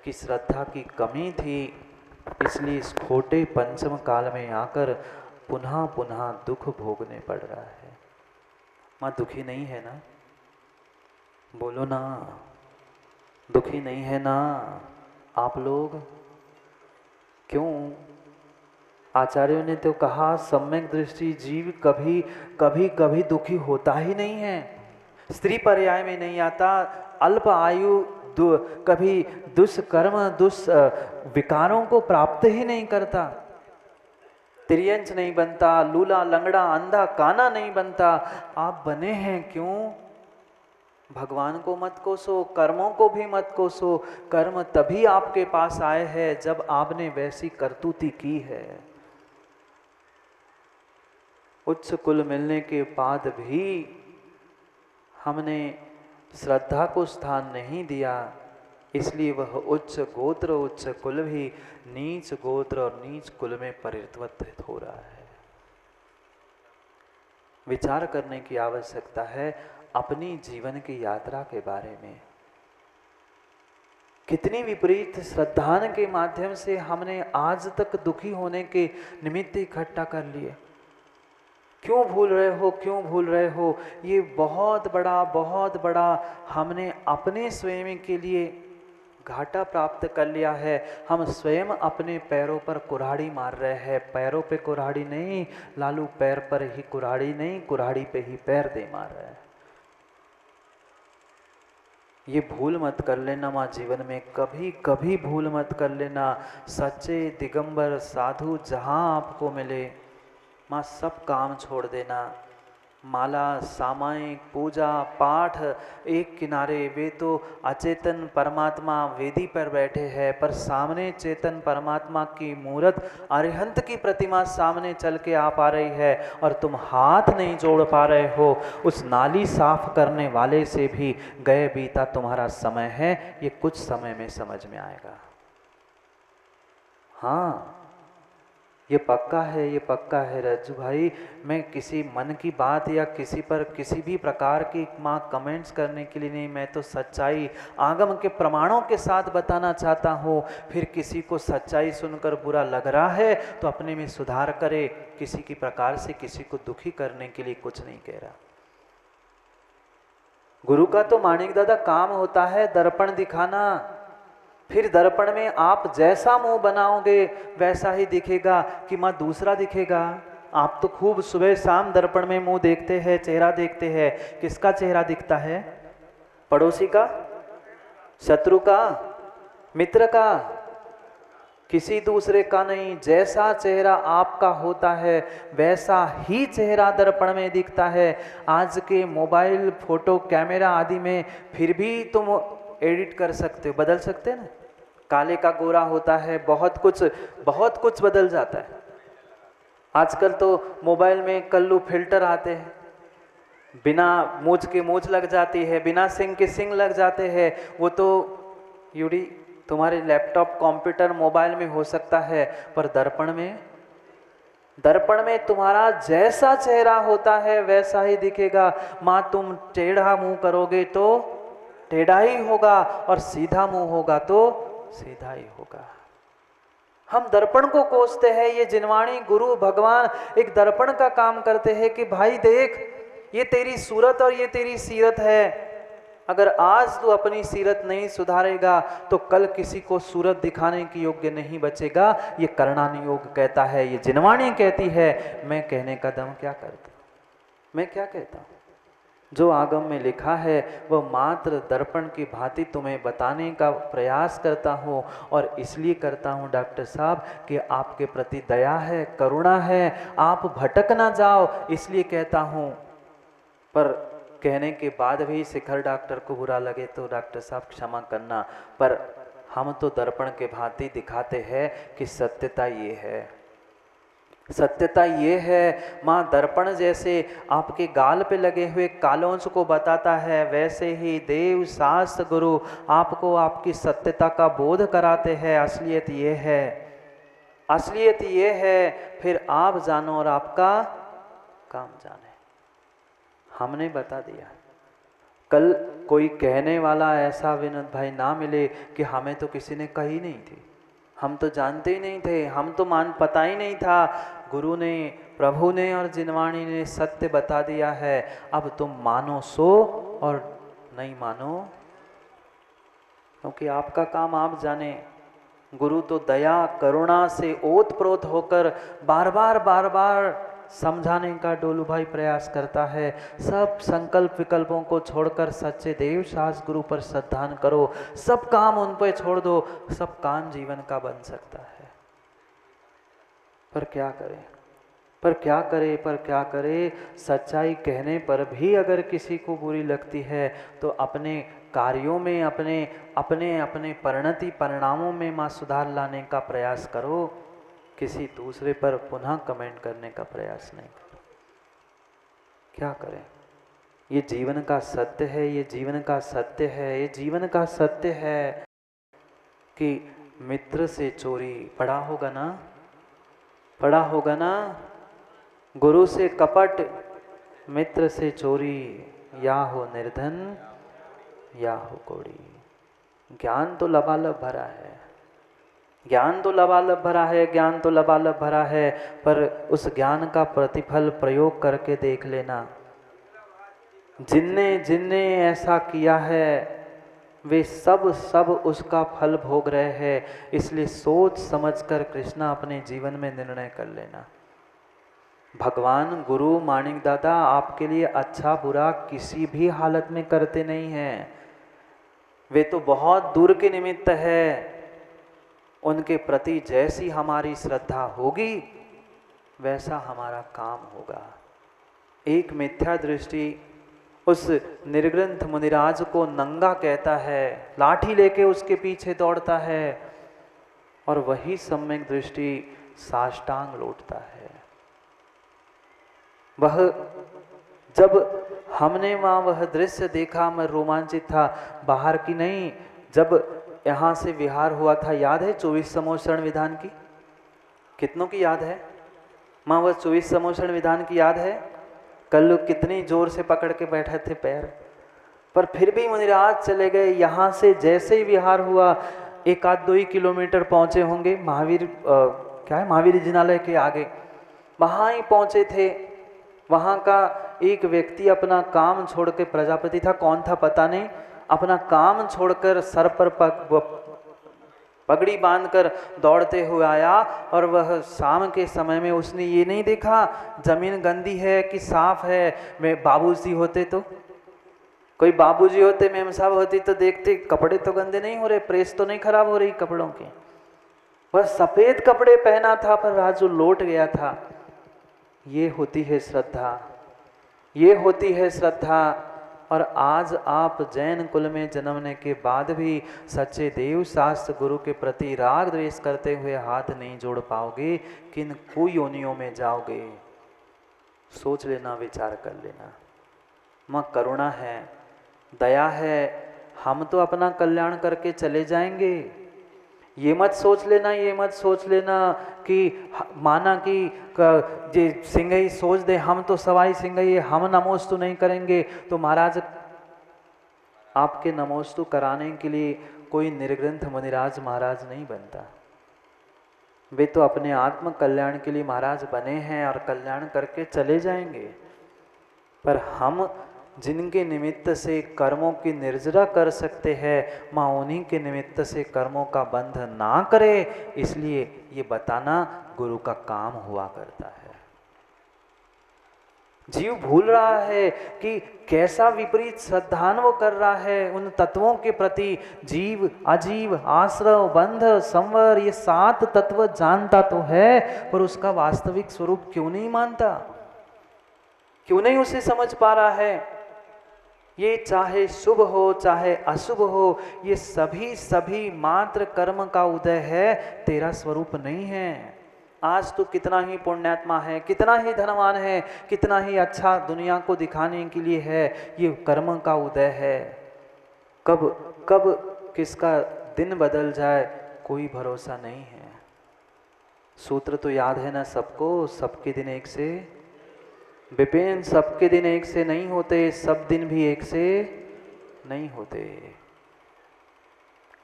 कि श्रद्धा की कमी थी, इसलिए इस खोटे पंचम काल में आकर पुनः पुनः दुख भोगने पड़ रहा है। माँ दुखी नहीं है ना? बोलो ना, दुखी नहीं है ना आप लोग? क्यों? आचार्यों ने तो कहा सम्यक दृष्टि जीव कभी कभी कभी दुखी होता ही नहीं है, स्त्री पर्याय में नहीं आता, अल्प आयु कभी दुष्कर्म विकारों को प्राप्त ही नहीं करता, तिर्यंच नहीं बनता, लूला लंगड़ा अंधा काना नहीं बनता। आप बने हैं क्यों? भगवान को मत कोसो, कर्मों को भी मत कोसो। कर्म तभी आपके पास आए हैं जब आपने वैसी करतूती की है। उच्च कुल मिलने के बाद भी हमने श्रद्धा को स्थान नहीं दिया, इसलिए वह उच्च गोत्र उच्च कुल भी नीच गोत्र और नीच कुल में परिवर्तित हो रहा है। विचार करने की आवश्यकता है अपनी जीवन की यात्रा के बारे में। कितनी विपरीत श्रद्धा के माध्यम से हमने आज तक दुखी होने के निमित्त इकट्ठा कर लिए। क्यों भूल रहे हो, क्यों भूल रहे हो? ये बहुत बड़ा हमने अपने स्वयं के लिए घाटा प्राप्त कर लिया है। हम स्वयं अपने पैरों पर कुल्हाड़ी मार रहे हैं। पैरों पे कुल्हाड़ी नहीं लालू, पैर पर ही कुल्हाड़ी नहीं, कुल्हाड़ी पे ही पैर दे मार रहे हैं। ये भूल मत कर लेना माँ, जीवन में कभी कभी भूल मत कर लेना। सच्चे दिगंबर साधु जहाँ आपको मिले माँ, सब काम छोड़ देना। माला, सामायिक, पूजा पाठ एक किनारे, वे तो अचेतन परमात्मा वेदी पर बैठे हैं, पर सामने चेतन परमात्मा की मूर्त अरिहंत की प्रतिमा सामने चल के आ पा रही है और तुम हाथ नहीं जोड़ पा रहे हो। उस नाली साफ करने वाले से भी गए बीता तुम्हारा समय है, ये कुछ समय में समझ में आएगा। हाँ, ये पक्का है, ये पक्का है रज्जू भाई। मैं किसी मन की बात या किसी पर किसी भी प्रकार की माँ कमेंट्स करने के लिए नहीं, मैं तो सच्चाई आगम के प्रमाणों के साथ बताना चाहता हूँ। फिर किसी को सच्चाई सुनकर बुरा लग रहा है तो अपने में सुधार करे, किसी की प्रकार से किसी को दुखी करने के लिए कुछ नहीं कह रहा। गुरु का तो माणिक दादा काम होता है दर्पण दिखाना। फिर दर्पण में आप जैसा मुंह बनाओगे वैसा ही दिखेगा कि माँ दूसरा दिखेगा। आप तो खूब सुबह शाम दर्पण में मुंह देखते हैं, चेहरा देखते हैं। किसका चेहरा दिखता है? पड़ोसी का, शत्रु का, मित्र का, किसी दूसरे का नहीं। जैसा चेहरा आपका होता है वैसा ही चेहरा दर्पण में दिखता है। आज के मोबाइल, फोटो, कैमरा आदि में फिर भी तुम एडिट कर सकते हो, बदल सकते हैं ना। काले का गोरा होता है, बहुत कुछ बदल जाता है। आजकल तो मोबाइल में कल्लू फिल्टर आते हैं, बिना मूंछ के मूंछ लग जाती है, बिना सिंग के सिंग लग जाते हैं। वो तो यूडी तुम्हारे लैपटॉप, कंप्यूटर, मोबाइल में हो सकता है, पर दर्पण में तुम्हारा जैसा चेहरा होता है वैसा ही दिखेगा। माँ तुम टेढ़ा मुंह करोगे तो टेढ़ा ही होगा और सीधा मुंह होगा तो सीधा ही होगा। हम दर्पण को कोसते हैं। ये जिनवाणी गुरु भगवान एक दर्पण का काम करते हैं कि भाई देख, ये तेरी सूरत और ये तेरी सीरत है। अगर आज तू अपनी सीरत नहीं सुधारेगा तो कल किसी को सूरत दिखाने की योग्य नहीं बचेगा। ये करणानि योग कहता है, ये जिनवाणी कहती है। मैं कहने का दम क्या करता, मैं क्या कहता हूँ? जो आगम में लिखा है वह मात्र दर्पण की भांति तुम्हें बताने का प्रयास करता हूँ। और इसलिए करता हूँ डॉक्टर साहब कि आपके प्रति दया है, करुणा है, आप भटक ना जाओ, इसलिए कहता हूँ। पर कहने के बाद भी शिखर डॉक्टर को बुरा लगे तो डॉक्टर साहब क्षमा करना, पर हम तो दर्पण के भांति दिखाते हैं कि सत्यता ये है, सत्यता ये है। माँ दर्पण जैसे आपके गाल पे लगे हुए कालोंच को बताता है, वैसे ही देव शास्त्र गुरु आपको आपकी सत्यता का बोध कराते हैं। असलियत ये है, असलियत ये है। फिर आप जानो और आपका काम जाने। हमने बता दिया, कल कोई कहने वाला ऐसा विनोद भाई ना मिले कि हमें तो किसी ने कही नहीं थी, हम तो जानते ही नहीं थे, हम तो पता ही नहीं था। गुरु ने, प्रभु ने और जिनवाणी ने सत्य बता दिया है, अब तुम मानो सो और नहीं मानो, क्योंकि आपका काम आप जाने। गुरु तो दया करुणा से ओत प्रोत होकर बार बार समझाने का डोलू भाई प्रयास करता है। सब संकल्प विकल्पों को छोड़कर सच्चे देव शास्त्र गुरु पर श्रद्धान करो, सब काम उन पर छोड़ दो, सब काम जीवन का बन सकता है। पर क्या करें, पर क्या करे, पर क्या करे, सच्चाई कहने पर भी अगर किसी को बुरी लगती है तो अपने कार्यों में, अपने परिणति परिणामों में माँ सुधार लाने का प्रयास करो, किसी दूसरे पर पुनः कमेंट करने का प्रयास नहीं करो। क्या करें, ये जीवन का सत्य है, ये जीवन का सत्य है, ये जीवन का सत्य है कि मित्र से चोरी पढ़ा होगा ना, पढ़ा होगा ना, गुरु से कपट, मित्र से चोरी, या हो निर्धन या हो कोड़ी। ज्ञान तो लबालब भरा है, ज्ञान तो लबालब भरा है, ज्ञान तो लबालब भरा है, पर उस ज्ञान का प्रतिफल प्रयोग करके देख लेना। जिनने जिनने ऐसा किया है वे सब उसका फल भोग रहे हैं, इसलिए सोच समझकर कृष्णा अपने जीवन में निर्णय कर लेना। भगवान, गुरु, माणिक दादा आपके लिए अच्छा बुरा किसी भी हालत में करते नहीं हैं, वे तो बहुत दूर के निमित्त है। उनके प्रति जैसी हमारी श्रद्धा होगी वैसा हमारा काम होगा। एक मिथ्या दृष्टि उस निर्ग्रंथ मुनिराज को नंगा कहता है, लाठी लेके उसके पीछे दौड़ता है, और वही सम्यक दृष्टि साष्टांग लौटता है। वह जब हमने वहाँ वह दृश्य देखा, मैं रोमांचित था, बाहर की नहीं, जब यहाँ से विहार हुआ था, याद है 24 समोषण विधान की? कितनों की याद है माँ? वह 24 समोषण विधान की याद है? कल लोग कितनी जोर से पकड़ के बैठे थे पैर, पर फिर भी मुनिराज चले गए। यहाँ से जैसे ही विहार हुआ, 1-2 किलोमीटर पहुँचे होंगे, महावीर क्या है, महावीर जिनालय के आगे, वहाँ ही पहुँचे थे। वहाँ का एक व्यक्ति अपना काम छोड़ के, प्रजापति था, कौन था पता नहीं, अपना काम छोड़कर सर पर पगड़ी बांधकर दौड़ते हुए आया, और वह शाम के समय में उसने ये नहीं देखा जमीन गंदी है कि साफ है। मैं बाबूजी होते तो, कोई बाबूजी होते, मैम साहब होती तो देखते कपड़े तो गंदे नहीं हो रहे, प्रेस तो नहीं खराब हो रही कपड़ों की। वह सफेद कपड़े पहना था पर राजू लौट गया था। ये होती है श्रद्धा, ये होती है श्रद्धा। और आज आप जैन कुल में जन्मने के बाद भी सच्चे देव शास्त्र गुरु के प्रति राग द्वेष करते हुए हाथ नहीं जोड़ पाओगे, किन कुयोनियों में जाओगे। सोच लेना, विचार कर लेना। माँ करुणा है, दया है, हम तो अपना कल्याण करके चले जाएंगे। ये मत सोच लेना, ये मत सोच लेना कि माना कि जे सिंगई सोच दे हम तो सवाई सिंगई, हम नमोस्तु नहीं करेंगे तो महाराज आपके नमोस्तु कराने के लिए कोई निर्ग्रंथ मुनिराज महाराज नहीं बनता। वे तो अपने आत्म कल्याण के लिए महाराज बने हैं और कल्याण करके चले जाएंगे। पर हम जिनके निमित्त से कर्मों की निर्जरा कर सकते हैं, माँ उन्हीं के निमित्त से कर्मों का बंध ना करे, इसलिए ये बताना गुरु का काम हुआ करता है। जीव भूल रहा है कि कैसा विपरीत श्रद्धान्व कर रहा है उन तत्वों के प्रति। जीव, अजीव, आश्रव, बंध, संवर, ये 7 तत्व जानता तो है, पर उसका वास्तविक स्वरूप क्यों नहीं मानता, क्यों नहीं उसे समझ पा रहा है। ये चाहे शुभ हो चाहे अशुभ हो, ये सभी मात्र कर्म का उदय है, तेरा स्वरूप नहीं है। आज तो कितना ही पुण्यात्मा है, कितना ही धनवान है, कितना ही अच्छा दुनिया को दिखाने के लिए है, ये कर्म का उदय है। कब किसका दिन बदल जाए कोई भरोसा नहीं है। सूत्र तो याद है ना सबको, सबके दिन एक से विपिन, सबके दिन एक से नहीं होते, सब दिन भी एक से नहीं होते।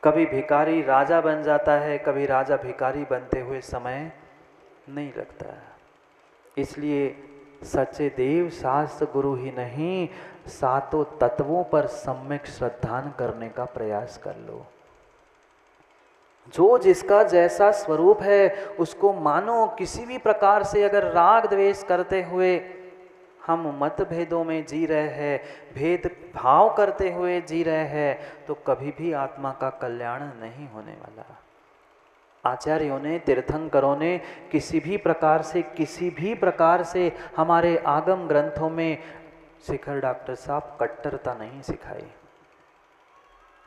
कभी भिखारी राजा बन जाता है, कभी राजा भिखारी बनते हुए समय नहीं लगता। इसलिए सच्चे देव शास्त्र गुरु ही नहीं, सातों तत्वों पर सम्यक श्रद्धान करने का प्रयास कर लो। जो जिसका जैसा स्वरूप है उसको मानो। किसी भी प्रकार से अगर राग द्वेष करते हुए हम मतभेदों में जी रहे हैं, भेद भाव करते हुए जी रहे हैं, तो कभी भी आत्मा का कल्याण नहीं होने वाला। आचार्यों ने, तीर्थंकरों ने किसी भी प्रकार से हमारे आगम ग्रंथों में, शिखर डॉक्टर साहब, कट्टरता नहीं सिखाई।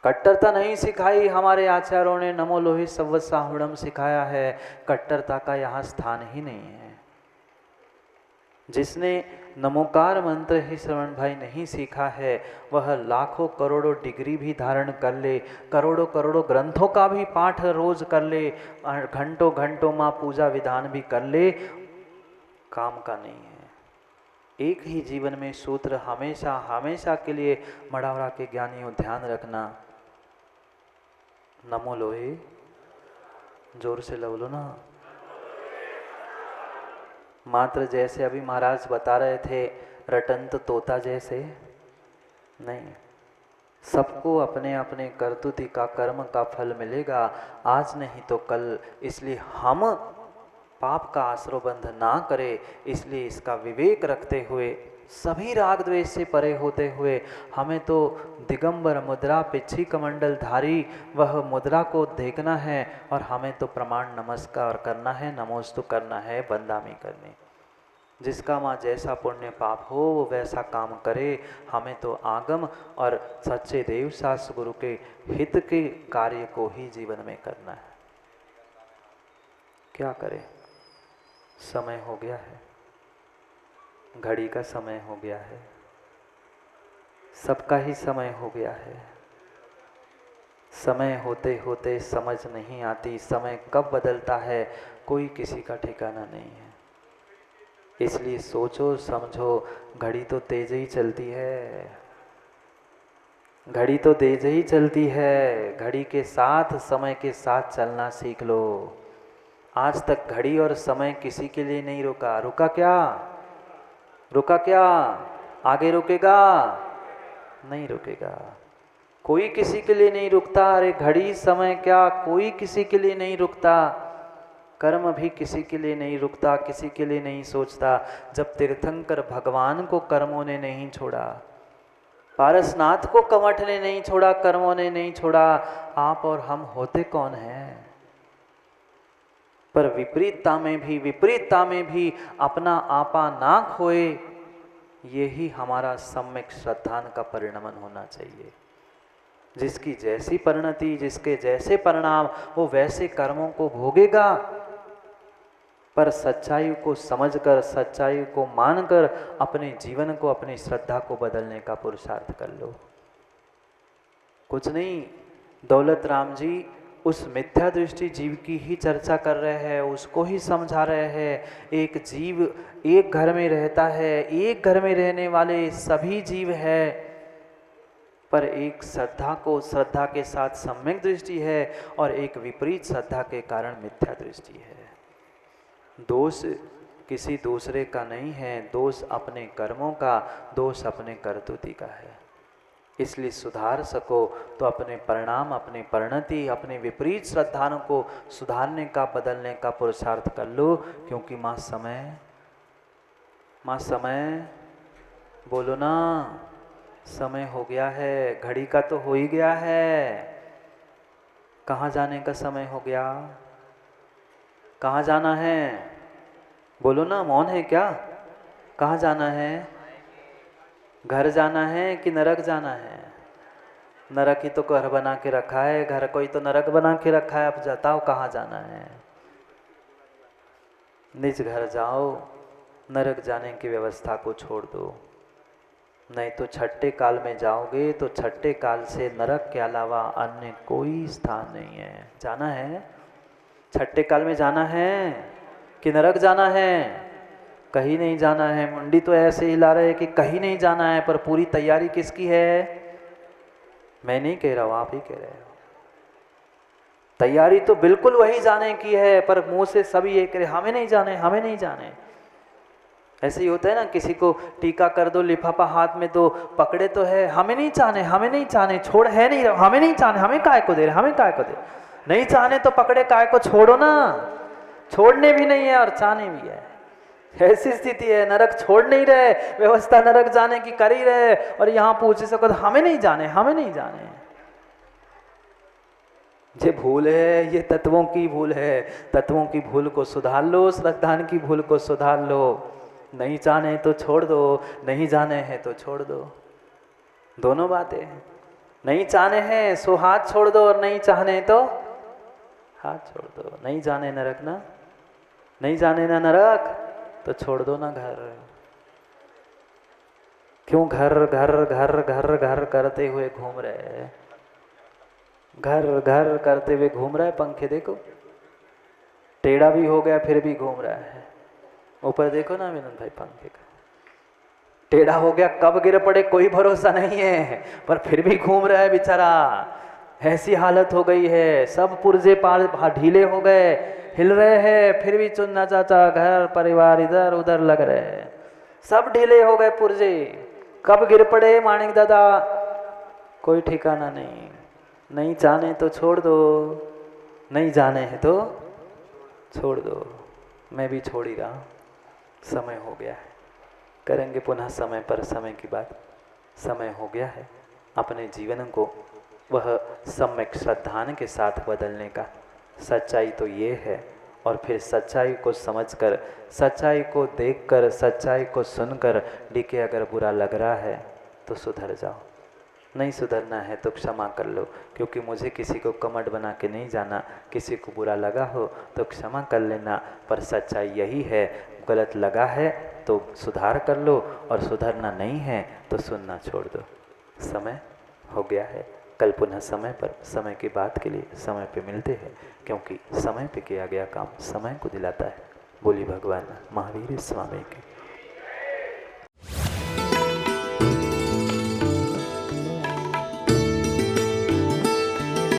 कट्टरता नहीं सिखाई हमारे आचार्यों ने। नमो लोहि सव्वत्साहुणम सिखाया है। कट्टरता का यहाँ स्थान ही नहीं है। जिसने नमोकार मंत्र ही श्रवण भाई नहीं सीखा है, वह लाखों करोड़ों डिग्री भी धारण कर ले, करोड़ों करोड़ों ग्रंथों का भी पाठ रोज कर ले, घंटों घंटों माँ पूजा विधान भी कर ले, काम का नहीं है। एक ही जीवन में सूत्र हमेशा हमेशा के लिए मड़ावरा के ज्ञानियों ध्यान रखना। नमो लोहे, जोर से बोलो ना। मात्र जैसे अभी महाराज बता रहे थे, रटंत तोता जैसे नहीं। सबको अपने अपने कर्तुति का, कर्म का फल मिलेगा, आज नहीं तो कल। इसलिए हम पाप का आश्रयबंध ना करें। इसलिए इसका विवेक रखते हुए, सभी राग द्वेष से परे होते हुए, हमें तो दिगंबर मुद्रा पिछी कमंडल धारी वह मुद्रा को देखना है और हमें तो प्रमाण नमस्कार करना है, नमोस्तु करना है, बंदामी करनी। जिसका माँ जैसा पुण्य पाप हो वो वैसा काम करे। हमें तो आगम और सच्चे देव शास्त्र गुरु के हित के कार्य को ही जीवन में करना है। क्या करें, समय हो गया है, घड़ी का समय हो गया है, सबका ही समय हो गया है। समय होते होते समझ नहीं आती, समय कब बदलता है कोई किसी का ठिकाना नहीं है। इसलिए सोचो समझो, घड़ी तो तेज ही चलती है, घड़ी तो तेज ही चलती है। घड़ी के साथ, समय के साथ चलना सीख लो। आज तक घड़ी और समय किसी के लिए नहीं रुका। रुका क्या? रुका क्या? आगे रुकेगा? नहीं रुकेगा। कोई किसी के लिए नहीं रुकता। अरे घड़ी समय क्या, कोई किसी के लिए नहीं रुकता। कर्म भी किसी के लिए नहीं रुकता, किसी के लिए नहीं सोचता। जब तीर्थंकर भगवान को कर्मों ने नहीं छोड़ा, पारसनाथ को कमठ ने नहीं छोड़ा, कर्मों ने नहीं छोड़ा, आप और हम होते कौन हैं? पर विपरीतता में भी अपना आपा ना खोए, यही हमारा सम्यक श्रद्धान का परिणमन होना चाहिए। जिसकी जैसी परिणति, जिसके जैसे परिणाम, वो वैसे कर्मों को भोगेगा। पर सच्चाई को समझकर, सच्चाई को मानकर अपने जीवन को, अपनी श्रद्धा को बदलने का पुरुषार्थ कर लो। कुछ नहीं, दौलत राम जी उस मिथ्या दृष्टि जीव की ही चर्चा कर रहे हैं, उसको ही समझा रहे हैं। एक जीव एक घर में रहता है, एक घर में रहने वाले सभी जीव है, पर एक श्रद्धा के साथ सम्यक दृष्टि है और एक विपरीत श्रद्धा के कारण मिथ्या दृष्टि है। दोष किसी दूसरे का नहीं है, दोष अपने कर्मों का, दोष अपने कर्तुति का है। इसलिए सुधार सको तो अपने परिणाम, अपनी परिणति, अपने विपरीत श्रद्धाओं को सुधारने का, बदलने का पुरुषार्थ कर लो। क्योंकि माँ समय बोलो ना, समय हो गया है। घड़ी का तो हो ही गया है, कहाँ जाने का समय हो गया? कहाँ जाना है? बोलो ना, मौन है क्या? कहाँ जाना है? घर जाना है कि नरक जाना है? नरक ही तो घर बना के रखा है, घर को ही तो नरक बना के रखा है। अब बताओ कहाँ जाना है? निज घर जाओ, नरक जाने की व्यवस्था को छोड़ दो। नहीं तो छठे काल में जाओगे तो छठे काल से नरक के अलावा अन्य कोई स्थान नहीं है। जाना है? छठे काल में जाना है कि नरक जाना है? कहीं नहीं जाना है। मुंडी तो ऐसे हिला रहे कि कहीं नहीं जाना है, पर पूरी तैयारी किसकी है? मैं नहीं कह रहा हूँ, आप ही कह रहे हो। तैयारी तो बिल्कुल वही जाने की है, पर मुंह से सभी ये कह रहे हमें नहीं जाने, हमें नहीं जाने। ऐसे ही होता है ना, किसी को टीका कर दो, लिफाफा हाथ में दो, पकड़े तो है, हमें नहीं चाहने, हमें नहीं चाहने, छोड़ है नहीं, हमें नहीं चाहने, हमें काय को दे रहे, हमें काय को दे, नहीं चाहने तो पकड़े काय को, छोड़ो ना। छोड़ने भी नहीं है और चाहने भी है, ऐसी स्थिति है। नरक छोड़ नहीं रहे, व्यवस्था नरक जाने की कर ही रहे, और यहाँ पूछ सको तो हमें नहीं जाने, हमें नहीं जाने। ये भूल है, ये तत्वों की भूल है। तत्वों की भूल को सुधार लो, श्रद्धान की भूल को सुधार लो। नहीं जाने तो छोड़ दो, नहीं जाने हैं तो छोड़ दो, दोनों बातें हैं। नहीं चाहने हैं सो हाथ छोड़ दो, और नहीं चाहने तो हाथ छोड़ दो। नहीं जाने नरक ना, नहीं जाने ना नरक तो छोड़ दो ना घर। क्यों घर घर घर घर घर करते हुए घूम रहे हैं? घर घर करते हुए घूम रहा है। पंखे देखो, टेढ़ा भी हो गया फिर भी घूम रहा है। ऊपर देखो ना विनोद भाई, पंखे का टेढ़ा हो गया, कब गिर पड़े कोई भरोसा नहीं है, पर फिर भी घूम रहा है बेचारा। ऐसी हालत हो गई है, सब पुर्जे पार ढीले हो गए, हिल रहे हैं, फिर भी चुन्ना चाचा घर परिवार इधर उधर लग रहे हैं, सब ढीले हो गए पुर्जे। कब गिर पड़े माणिक दादा कोई ठिकाना नहीं। नहीं जाने तो छोड़ दो, नहीं जाने हैं तो छोड़ दो। मैं भी छोड़ ही रहा हूँ, समय हो गया है। करेंगे पुनः समय पर समय की बात। समय हो गया है अपने जीवन को वह सम्यक श्रद्धान के साथ बदलने का। सच्चाई तो ये है, और फिर सच्चाई को समझकर, सच्चाई को देखकर, सच्चाई को सुनकर डीके अगर बुरा लग रहा है तो सुधर जाओ, नहीं सुधरना है तो क्षमा कर लो, क्योंकि मुझे किसी को कमट बना के नहीं जाना। किसी को बुरा लगा हो तो क्षमा कर लेना, पर सच्चाई यही है, गलत लगा है तो सुधार कर लो, और सुधरना नहीं है तो सुनना छोड़ दो। समय हो गया है, कल पुनः समय पर समय की बात के लिए समय पे मिलते हैं, क्योंकि समय पे किया गया काम समय को दिलाता है। बोली भगवान महावीर स्वामी की।